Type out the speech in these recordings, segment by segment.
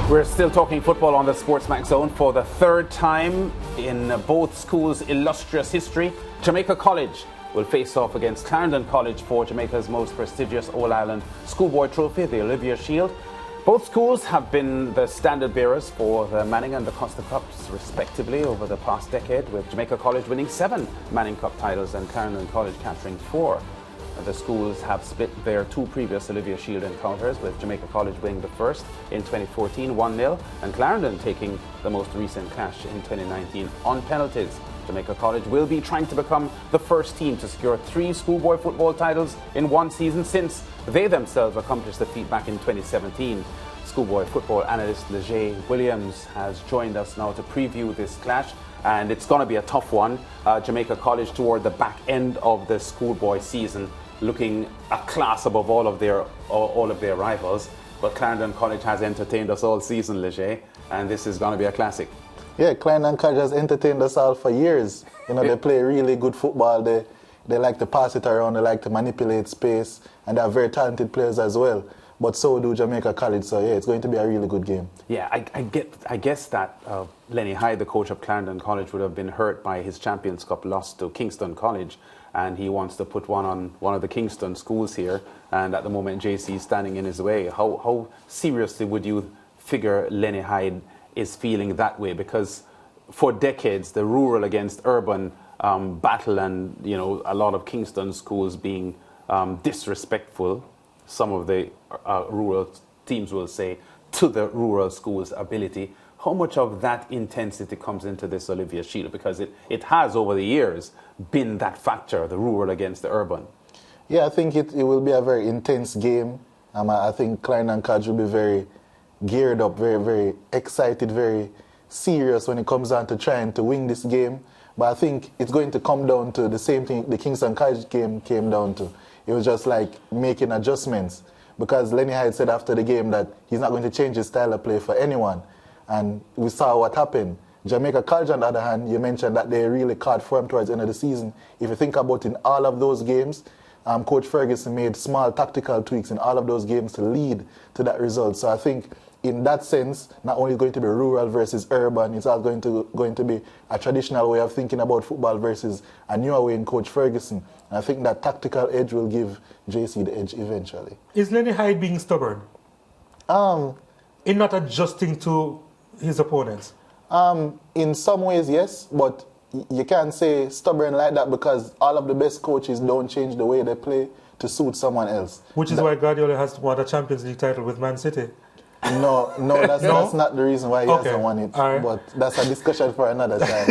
We're still talking football on the SportsMax zone for the third time in both schools' illustrious history. Jamaica College will face off against Clarendon College for Jamaica's most prestigious All-Ireland Schoolboy Trophy, the Olivier Shield. Both schools have been the standard bearers for the Manning and the Costa Cups, respectively, over the past decade, with Jamaica College winning 7 Manning Cup titles and Clarendon College capturing 4. The schools have split their 2 previous Olivier Shield encounters, with Jamaica College winning the first in 2014 1-0 and Clarendon taking the most recent clash in 2019 on penalties. Jamaica College will be trying to become the first team to secure 3 schoolboy football titles in one season since they themselves accomplished the feat back in 2017. Schoolboy football analyst Leger Williams has joined us now to preview this clash, and it's going to be a tough one. Jamaica College toward the back end of the schoolboy season, looking a class above all of their rivals. But Clarendon College has entertained us all season, Leger, and this is going to be a classic. Yeah, Clarendon College has entertained us all for years. You know, they play really good football. They like to pass it around. They like to manipulate space, and they are very talented players as well. But so do Jamaica College. So yeah, it's going to be a really good game. Yeah, I guess that Lenny Hyde, the coach of Clarendon College, would have been hurt by his Champions Cup loss to Kingston College, and he wants to put one on one of the Kingston schools here, and at the moment JC is standing in his way. How seriously would you figure Lenny Hyde is feeling that way? Because for decades the rural against urban battle, and you know, a lot of Kingston schools being disrespectful, some of the rural teams will say, to the rural schools' ability. How much of that intensity comes into this Olivier Shield? Because it has over the years been that factor, the rural against the urban. Yeah, I think it will be a very intense game. I think Clarendon College will be very geared up, very, very excited, very serious when it comes down to trying to win this game. But I think it's going to come down to the same thing the Kingston College game came down to. It was just like making adjustments, because Lenny Hyde said after the game that he's not going to change his style of play for anyone. And we saw what happened. Jamaica College, on the other hand, you mentioned that they really caught form towards the end of the season. If you think about in all of those games, Coach Ferguson made small tactical tweaks in all of those games to lead to that result. So I think in that sense, not only is it going to be rural versus urban, it's also going to be a traditional way of thinking about football versus a newer way in Coach Ferguson. And I think that tactical edge will give JC the edge eventually. Is Lenny Hyde being stubborn? In not adjusting to his opponents? In some ways, yes, but you can't say stubborn like that, because all of the best coaches don't change the way they play to suit someone else. Which is why Guardiola has won a Champions League title with Man City. No, that's not the reason why he hasn't won it. Right. But that's a discussion for another time.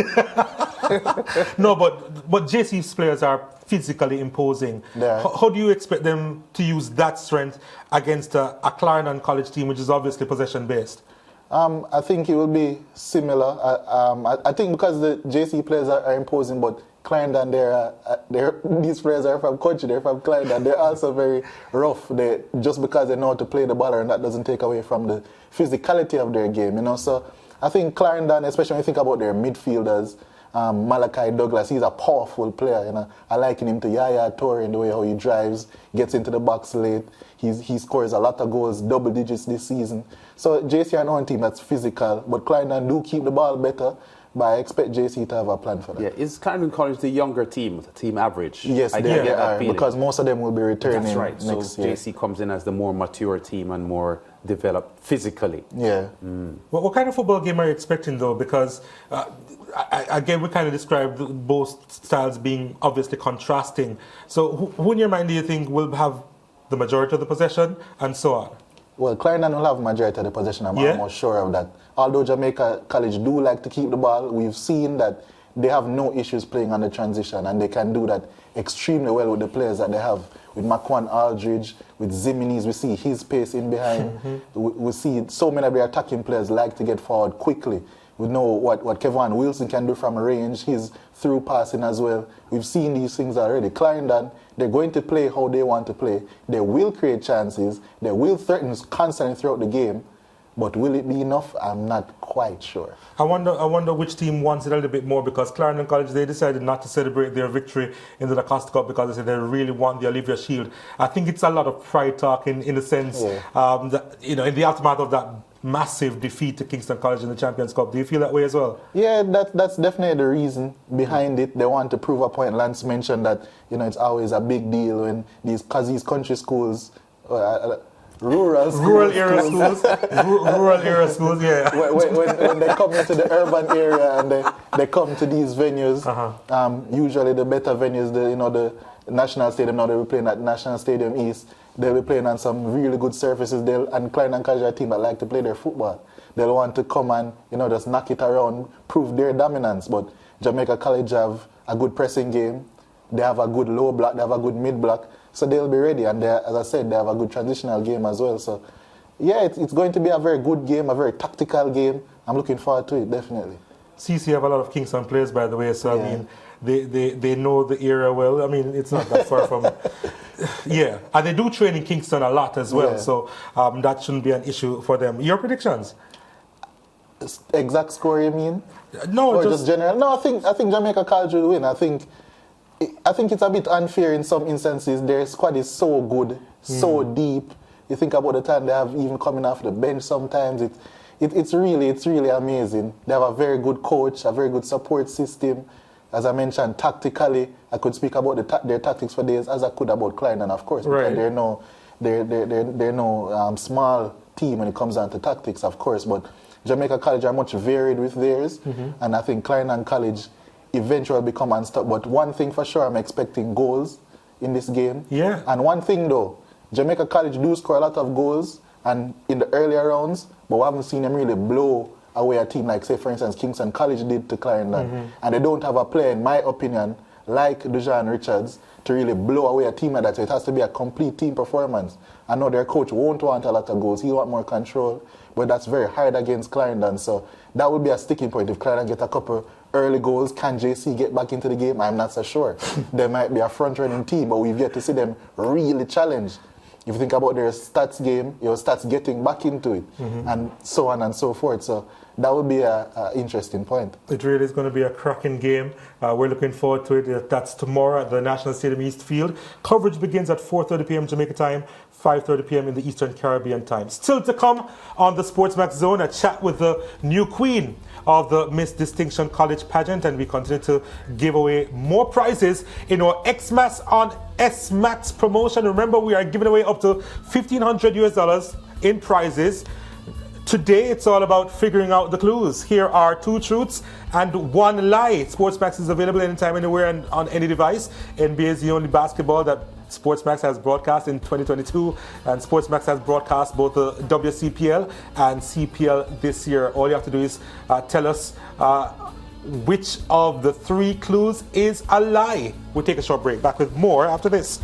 No, but JC's players are physically imposing. How do you expect them to use that strength against a Clarendon College team, which is obviously possession-based? I think it will be similar. I think because the JC players are imposing, but Clarendon, these players are from country, they're from Clarendon, they're also very rough. Just because they know how to play the ball, and that doesn't take away from the physicality of their game, you know. So I think Clarendon, especially when you think about their midfielders, Malachi Douglas, he's a powerful player, you know. I liken him to Yaya Toure in the way how he drives, gets into the box late. He scores a lot of goals, double digits this season. So JC are one team that's physical, but Clarendon do keep the ball better. But I expect JC to have a plan for that. Yeah, is Clarendon College the younger team, the team average? Yes, they are, because most of them will be returning. That's right. Next so year. JC comes in as the more mature team and more developed physically. Yeah. What kind of football game are you expecting, though? Because again, we kind of described both styles being obviously contrasting. So who in your mind do you think will have the majority of the possession, and so on? Well, Clarendon will have majority of the possession. I'm almost sure of that. Although Jamaica College do like to keep the ball, we've seen that they have no issues playing on the transition, and they can do that extremely well with the players that they have. With Makwan Aldridge, with Zimines, we see his pace in behind. We see so many of the attacking players like to get forward quickly. We know what Kevin Wilson can do from range. He's through passing as well. We've seen these things already. Clarendon, they're going to play how they want to play. They will create chances. They will threaten constantly throughout the game. But will it be enough? I'm not quite sure. I wonder which team wants it a little bit more, because Clarendon College, they decided not to celebrate their victory in the Costa Cup because they said they really want the Olivier Shield. I think it's a lot of pride talking in the sense that, you know, in the aftermath of that massive defeat to Kingston College in the Champions Cup. Do you feel that way as well? Yeah, that's definitely the reason behind it. They want to prove a point. Lance mentioned that, it's always a big deal when these country schools, rural era schools, yeah. When they come into the urban area and they come to these venues, usually the better venues, the National Stadium, now they'll be playing at National Stadium East. They'll be playing on some really good surfaces. And Klein and College are a team that like to play their football. They'll want to come and, just knock it around, prove their dominance. But Jamaica College have a good pressing game. They have a good low block. They have a good mid block. So they'll be ready. And as I said, they have a good transitional game as well. So, yeah, it's going to be a very good game, a very tactical game. I'm looking forward to it, definitely. CC have a lot of Kingston players, by the way. So, yeah. I mean, they know the area well. I mean, it's not that far from... Yeah, and they do train in Kingston a lot as well. Yeah. So that shouldn't be an issue for them. Your predictions? Exact score, you mean? No, or just general. No, I think Jamaica College will win. I think it's a bit unfair in some instances. Their squad is so good, so deep. You think about the time they have even coming off the bench. Sometimes it's really amazing. They have a very good coach, a very good support system. As I mentioned, tactically, I could speak about their tactics for days as I could about Clarendon, of course, because they're no small team when it comes down to tactics, of course. But Jamaica College are much varied with theirs, and I think Clarendon College eventually become unstoppable. But one thing for sure, I'm expecting goals in this game. Yeah. And one thing though, Jamaica College do score a lot of goals, and in the earlier rounds, but we haven't seen them really blow away a team like, say, for instance, Kingston College did to Clarendon. And they don't have a player, in my opinion, like Dujan Richards, to really blow away a team like that. So it has to be a complete team performance. I know their coach won't want a lot of goals. He'll want more control. But that's very hard against Clarendon. So that would be a sticking point. If Clarendon get a couple early goals, can JC get back into the game? I'm not so sure. They might be a front-running team, but we've yet to see them really challenge. If you think about their stats game, your stats getting back into it, and so on and so forth. So that would be an interesting point. It really is going to be a cracking game. We're looking forward to it. That's tomorrow at the National Stadium East Field. Coverage begins at 4:30 p.m. Jamaica time, 5:30 p.m. in the Eastern Caribbean time. Still to come on the SportsMax Zone, a chat with the new queen of the Miss Distinction College pageant, and we continue to give away more prizes in our Xmas on SMax promotion. Remember, we are giving away up to $1,500 in prizes. Today, it's all about figuring out the clues. Here are 2 truths and 1 lie. SportsMax is available anytime, anywhere, and on any device. NBA is the only basketball that SportsMax has broadcast in 2022, and SportsMax has broadcast both the WCPL and CPL this year. All you have to do is tell us which of the 3 clues is a lie. We'll take a short break. Back with more after this.